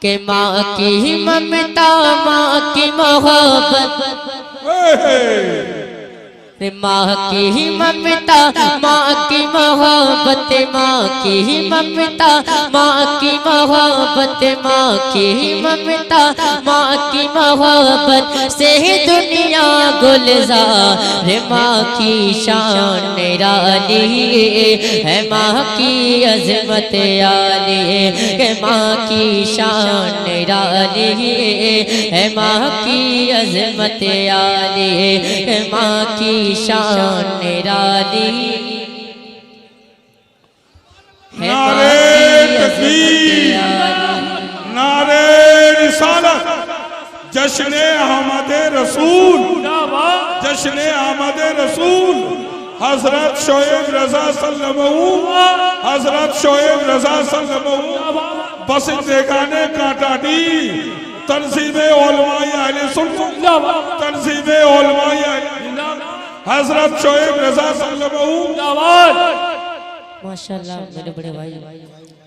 के माँ की ममता माँ की मोहब्बत, माँ की ममता माँ की मोहब्बत, माँ की ममता माँ की मोहब्बत, माँ की ममता माँ की मोहब्बत से दुनिया गुलजार, माँ की शान निराली है, माँ की अजमत आली है, माँ की शान निराली है, माँ की अजमत आली है, माँ की शान निराली है, नारे तकबीर, नारे रिसालत, जश्न अहमद रसूल, जश्न अहमद रसूल, हजरत शोएब रजा सल्लल्लाहु, हजरत शोएब रजा सल्लल्लाहु बस देगाने काटाडी तंजीमे उलमाए अहले सुन्नत, तंजीमे उलमाए हजरत शोएब रजा सल्लल्लाहु। माशाल्लाह मेरे बड़े भाई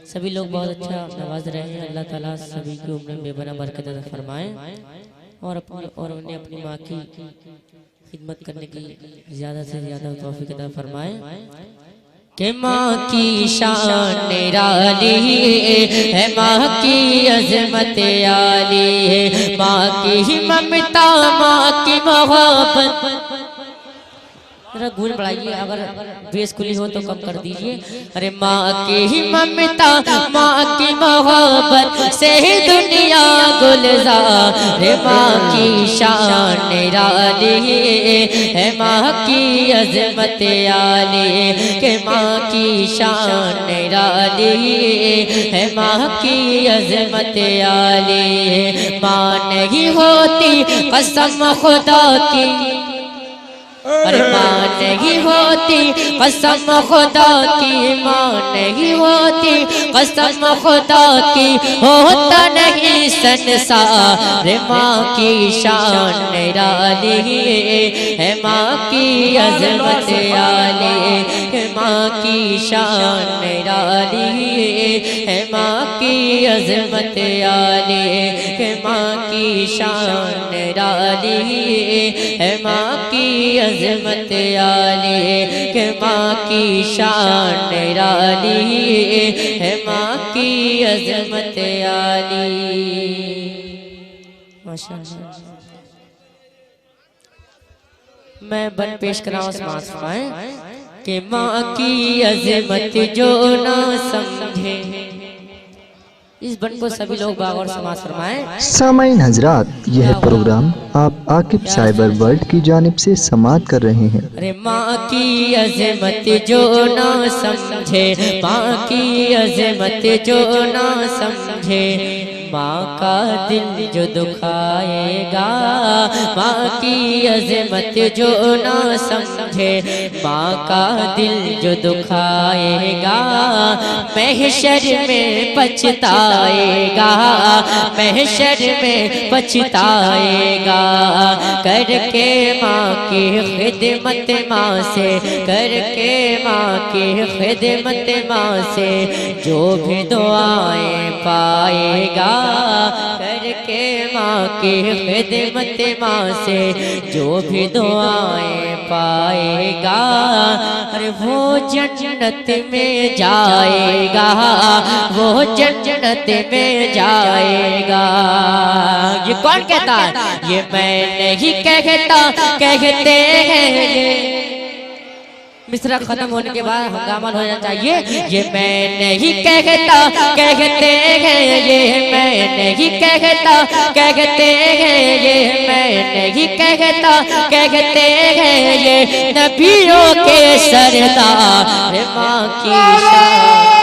सभी लोग बहुत अच्छा नवाज रहे हैं। अल्लाह ताला सभी की उम्र में बेपनाह बरकत अता फरमाए और उन्हें अपनी माँ की खिदमत करने की ज़्यादा से ज़्यादा तौफीक अता फरमाए। कि माँ की शान निराली है, माँ की अजमत आली है, माँ की ममता माँ की मोहब्बत। जरा गूंज बढ़ाइए, अगर बेस खुली हो तो कम कर दीजिए। अरे माँ की ममता माँ की मोहब्बत से दुनिया गुलजार, माँ की शान निराली है, माँ की अजमत आली के, माँ की शान निराली है, माँ की अजमत आली। माँ नहीं होती कसम खुदा की, अरे माँ नहीं होती कसम खुदा की, माँ नहीं होती कसम खुदा की, होता नहीं संसार, माँ की शान निराली है, माँ की अजमत आली है, माँ की शान निराली है, माँ की अजमत आली है, माँ की शान निराली है, माँ की अजमत आली के, माँ की शान निराली है, माँ की अजमत आली। माशाअल्लाह मैं बन पेश कर रहा हूँ समाज फरमाए कि माँ की अजमत जो ना समझे। इस बन को सभी लोग बाग और समाज फरमाए। सामाईन हजरात, यह प्रोग्राम आप आकिब साइबर वर्ल्ड की जानिब से समाअत कर रहे हैं। अरे माँ की अजमत जो ना समझे, माँ की अजमत जो ना समझे, माँ का दिल जो दुखाएगा, माँ की अजमत जो ना समझे, माँ का दिल जो दुखाएगा, महशर में पछताएगा, महशर में पछताएगा, करके माँ की खिदमत माँ से, करके माँ की खिदमत माँ से जो भी दुआएं पाएगा, करके माँ की खिदमत माँ से जो भी दुआएं पाएगा, अरे वो जन्नत में जाएगा, वो जन्नत में जाएगा। ये कौन कहता है? ये मैं नहीं कहता, कहते हैं ये। मिसरा खत्म होने के बाद हंगामा हो जाना चाहिए। ये मैं नहीं कहता, कहते हैं ये, मैं नहीं कहता, कहते हैं ये, मैं नहीं कहता, कहते हैं ये, नबियों के सरदार माँ की शान।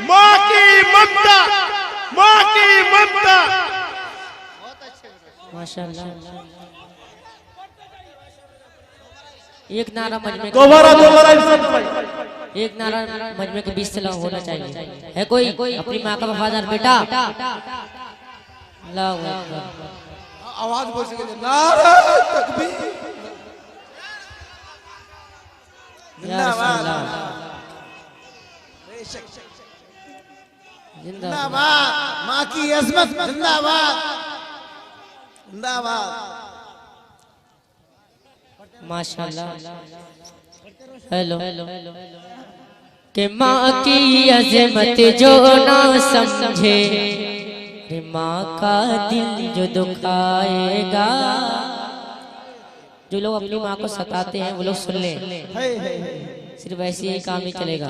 माँ की ममता, माँ की ममता। माशाअल्लाह एक नारा मजमे एक नारा मजमे के बीच से होना चाहिए। है कोई अपनी माँ का वफादार बेटा? अल्लाहु अकबर। आवाज बोल सके नारे तकबीर या रसूल अल्लाह। जिंदाबाद। जिंदाबाद माँ की अजमत जिंदाबाद जिंदाबाद। माशाल्लाह। हेलो कि माँ की अजमत जो ना समझे, रे माँ का दिल जो दुखाएगा। जो लोग अपनी माँ को सताते हैं वो लोग सुन लें, सिर्फ ऐसे ही काम ही चलेगा।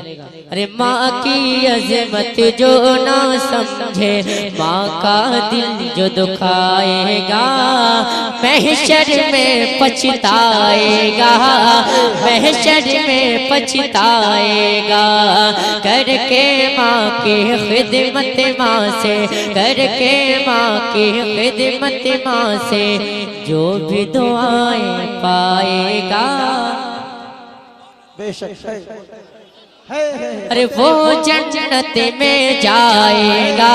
अरे माँ की अजमत जो ना समझे, माँ का दिल जो दुखाएगा, महशर में पछताएगा, महशर में पछताएगा। करके माँ की खिदमत माँ से, करके माँ की खिदमत माँ से जो भी दुआएं पाएगा। बेशक अरे वो जन्नत में जाएगा,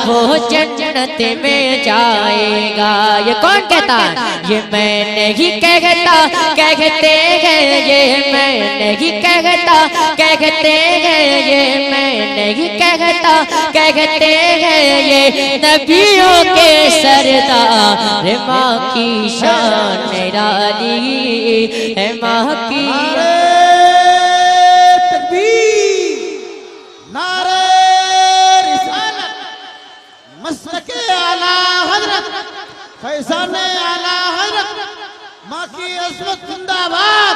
वो जन्नत में जाएगा। ये कौन कहता है? ये मैं नहीं कहता, कहते हैं ये मैं नहीं कहता, कहते हैं ये मैं नहीं कहता, कहते हैं ये नबियों के सरदार। माँ की शान निराली है, माँ की फैज़ाने आला हज़रत माँ की अज़मत जिंदाबाद,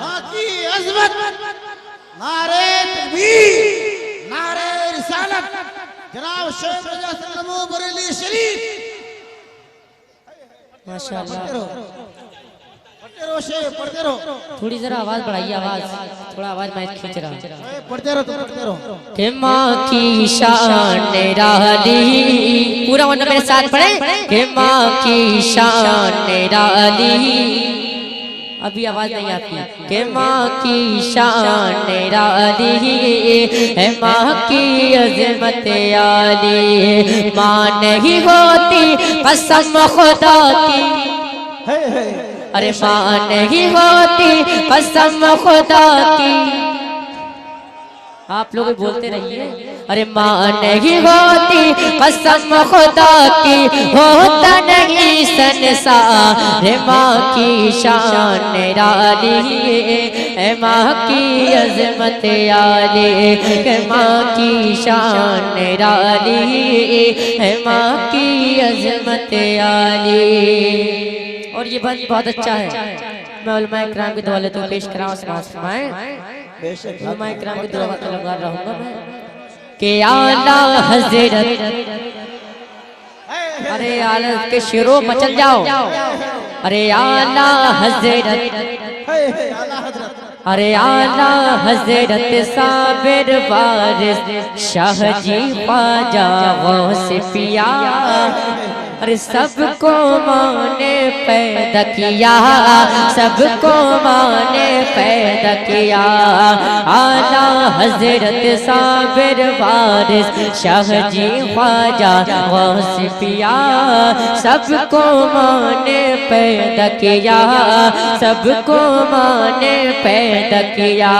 माँ की अज़मत। नारे तकबीर, नारे रिसालत, जनाब शेख रज़ा सल्लल्लाहु बरेली शरीफ। माशाल्लाह। पढ़ते रहो शेख, पढ़ते रहो। थोड़ी जरा आवाज बढ़ाइए, आवाज थोड़ा आवाज मैं खींच रहा हूँ। पढ़ते रहो, पढ़ते रहो। कि माँ की शान निराली, पूरा वरना मेरे साथ पढ़े। कि माँ की शान निराली, अभी आवाज नहीं आती। कि माँ की शान निराली है, माँ की अजमत आली। माँ नहीं होती कसम खुदा की, अरे माँ नहीं होती कसम खुदा की। आप लोग बोलते रहिए। अरे माँ नहीं होती कसम खुदा की, होता नहीं संसार। माँ की शान निराली है, माँ की अजमत आली है, माँ की शान निराली है, माँ की अजमत आली। और ये बंद बहुत अच्छा है। मैं उलमा इकराम की दुआ लेता हूँ, पेश कराऊँ समाज फरमाएं। उलमा इकराम की दुआ का लगा रहूँगा मैं कि आला हज़रत, अरे आला के शेरों मचल जाओ। अरे आला हज़रत, अरे आला हज़रत साबिर वारिस शाह जी ख्वाजा गौस पिया। अरे सबको माने पैदा किया, सबको माने पैदा किया। आला हज़रत साबिर वारिस शाह जी ख्वाजा गौस पिया। सबको माने पैदा किया, सबको माने पैदा किया।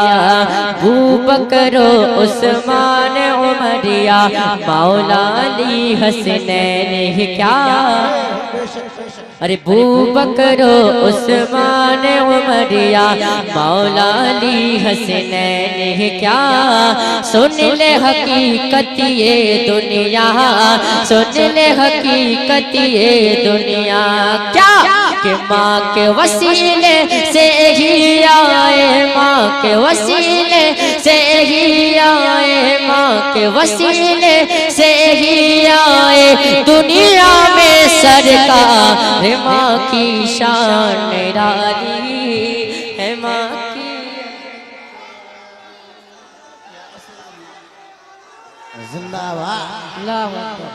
अबू बकर उस्मान उमरिया, मौला अली हसनैन है क्या। अरे अबू बकर उस्मान उमरिया, मौला अली हसनैन है क्या। सुन ले हकीकत ये दुनिया, सुन ले हकीकत ये दुनिया। क्या कि माँ के वसीले से ही आए, माँ के वसीले से ही आए, माँ के वसीले से ही आए दुनिया में सरकार। माँ की शान निराली है, माँ की जिंदाबाद। अल्लाहु अकबर।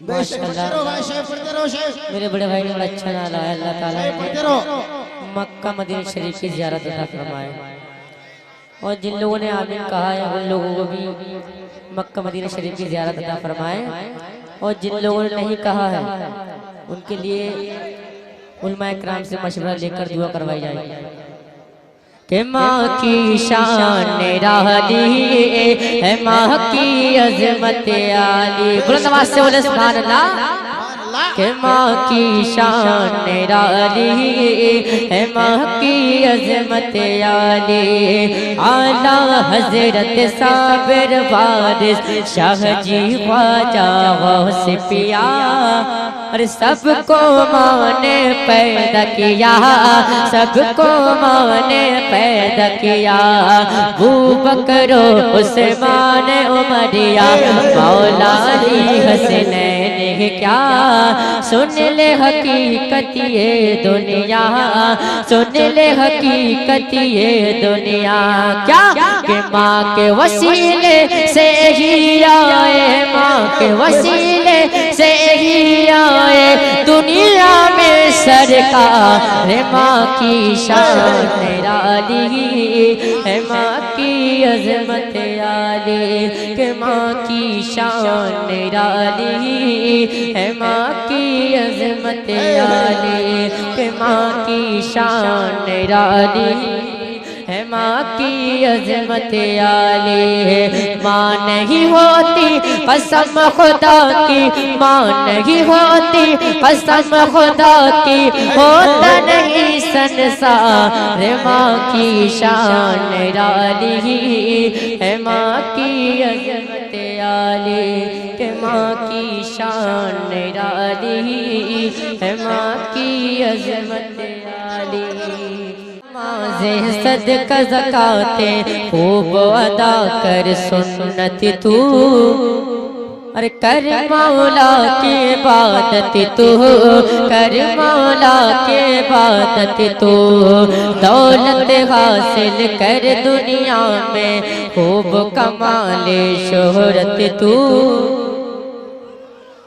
माशाल्लाह मेरे बड़े भाई ने बड़ा अच्छा नाला है। अल्लाह ताला ने मक्का मदीना शरीफ की ज़ियारत अता फरमाए। और जिन लोगों ने आमीन कहा है उन लोगों को भी मक्का मदीना शरीफ की ज़ियारत अता फरमाए। और जिन लोगों ने नहीं कहा है उनके लिए उलमाए किराम से मशवरा लेकर दुआ करवाई जाएगी कि माँ की शान निराली है, माँ की अजमत आली। बुलंद आवाज से बोले सुभान अल्लाह। कि माँ की शान निराली है, माँ की अजमत आली। आला हजरत साबिर वारिस शाह जी ख्वाजा गौस पिया। और सबको माने पैदा किया, सबको माने पैदा किया। अबू बकर उस्मान उमरिया मौला अली हसनैन क्या। सुन ले हकीकत ये दुनिया, सुन ले हकीकत ये दुनिया। क्या कि माँ के वसीले से ही आए, माँ के वसीले से ही आए दुनिया में सरकार। माँ की शान निराली है, माँ की अजमत आली। कि माँ की शान निराली है, माँ की अजमत आली। कि माँ की शान निराली है, माँ की अजमत आली। माँ नहीं होती कसम खुदा की, माँ नहीं होती कसम खुदा की, होता नहीं संसार। माँ की शान निराली है, माँ की अजमत आली। कि माँ की शान निराली है, माँ की अजमत आली। नमाज़े सदका ज़काते खूब अदा कर सुन्नत तू। अरे कर मौला की इबादत तू, कर मौला की इबादत तू। दौलत हासिल कर दुनिया में खूब कमाले शोहरत तू।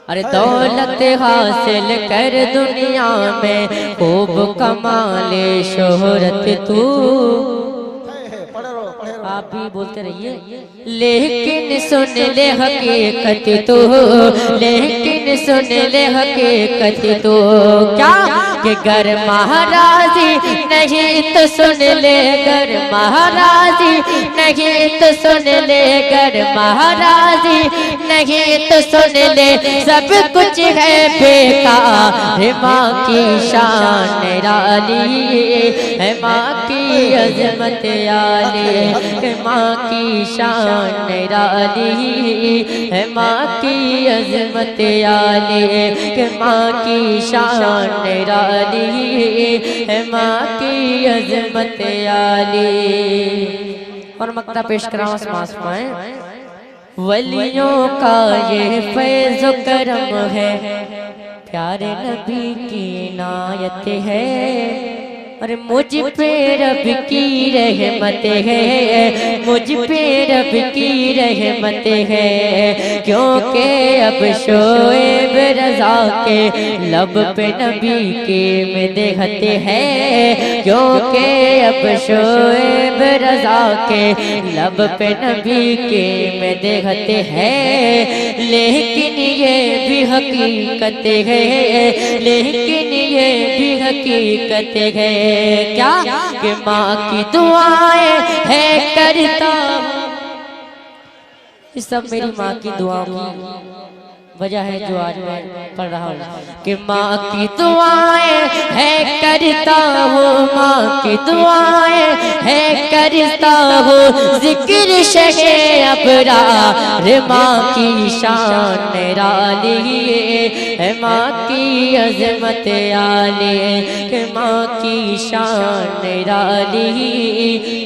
अरे दौलत हासिल कर दुनिया में खूब कमाले शोहरत तू। आप भी बोलते रहिए। लेकिन सुन ले हकीकत तो, लेकिन सुन ले हकीकत तो। क्या कि गर महाराजी नहीं तो सुन ले, गर महाराजी नहीं तो सुन ले, गर महाराजी नहीं तो सुन ले, सब कुछ है बेकार। माँ की शान निराली है, माँ की अजमत आली। माँ की शान निराली है, माँ की अजमत आली। माँ की शान निराली है, माँ की अजमत आली। और मक्ता पेश कराओ समाए। वलियों का ये फैज़ करम है, प्यारे नबी की इनायत है। अरे मुझ पे रब की रहमत है, मुझ पे रब की रहमत है। क्योंकि अब शोएब रज़ा के लब पे नबी की मदहत है। क्योंकि अब शोएब रज़ा के लब पे नबी की मदहत है। लेकिन ये भी हकीकत है, लेकिन ये भी हकीकत है। क्या कि माँ की दुआएं है करता हूँ। ये सब मेरी माँ की दुआओं की वजह है जो आज मैं पढ़ रहा हूँ। कि माँ की दुआएं है करता हूँ, माँ की दुआएं है करता हूँ। जिक्र शहे अबरार माँ की शान निराली है, माँ की अजमत आली। कि माँ की शान निराली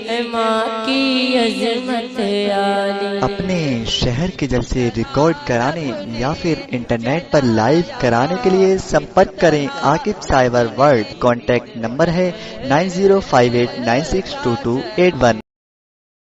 है, माँ की अजमत आली। अपने शहर के जलसे रिकॉर्ड कराने या फिर इंटरनेट पर लाइव कराने के लिए संपर्क करें Aqib cyber world. Contact number है 9058962281।